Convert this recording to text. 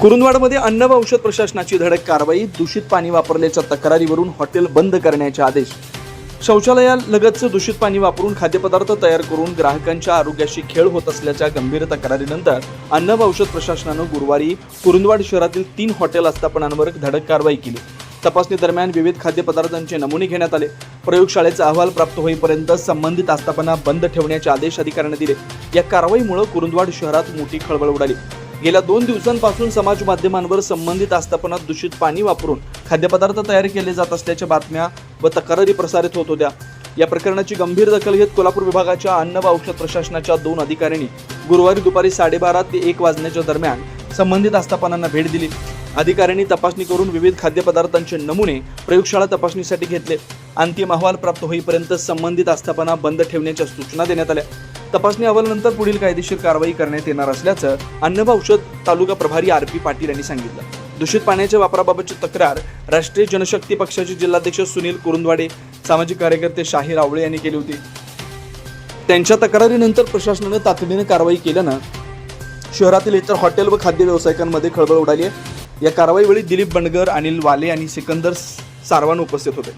कुरुंदवाडमध्ये अन्न व औषध प्रशासनाची धडक कारवाई. दूषित पाणी वापरल्याच्या तक्रारीवरून हॉटेल बंद करण्याचे आदेश. शौचालयालगतचं दूषित पाणी वापरून खाद्यपदार्थ तयार करून ग्राहकांच्या आरोग्याशी खेळ होत असल्याच्या गंभीर तक्रारीनंतर अन्न व औषध प्रशासनानं गुरुवारी कुरुंदवाड शहरातील 3 हॉटेल आस्थापनांवर धडक कारवाई केली. तपासणी दरम्यान विविध खाद्यपदार्थांचे नमुने घेण्यात आले. प्रयोगशाळेचा अहवाल प्राप्त होईपर्यंत संबंधित आस्थापना बंद ठेवण्याचे आदेश अधिकाऱ्यांना दिले. या कारवाईमुळे कुरुंदवाड शहरात मोठी खळबळ उडाली. गेल्या 2 दिवसांपासून समाज माध्यमांवर संबंधित आस्थापनात दूषित पाणी वापरून खाद्यपदार्थ तयार केले जात असल्याच्या बातम्या व तक्रारी प्रसारित होत होत्या. या प्रकरणाची गंभीर दखल घेत कोल्हापूर विभागाच्या अन्न व औषध प्रशासनाच्या 2 अधिकाऱ्यांनी गुरुवारी दुपारी 12:30 ते 1 वाजण्याच्या दरम्यान संबंधित आस्थापनांना भेट दिली. अधिकाऱ्यांनी तपासणी करून विविध खाद्यपदार्थांचे नमुने प्रयोगशाळा तपासणीसाठी घेतले. अंतिम अहवाल प्राप्त होईपर्यंत संबंधित आस्थापना बंद ठेवण्याच्या सूचना देण्यात आल्या. तपासणी अहवालानंतर पुढील कायदेशीर कारवाई करण्यात येणार असल्याचं अन्न व औषध तालुका प्रभारी RP पाटील यांनी सांगितलं. दूषित पाण्याच्या वापराबाबतची तक्रार राष्ट्रीय जनशक्ती पक्षाचे जिल्हाध्यक्ष सुनील कुरुंदवाडे, सामाजिक कार्यकर्ते शाहीर आवळे यांनी केली होती. त्यांच्या तक्रारीनंतर प्रशासनानं तातडीने कारवाई केल्यानं शहरातील इतर हॉटेल व खाद्य व्यावसायिकांमध्ये खळबळ उडाली आहे. या कारवाईवेळी दिलीप बंडगर, अनिल वाले आणि सिकंदर सारवान उपस्थित होते.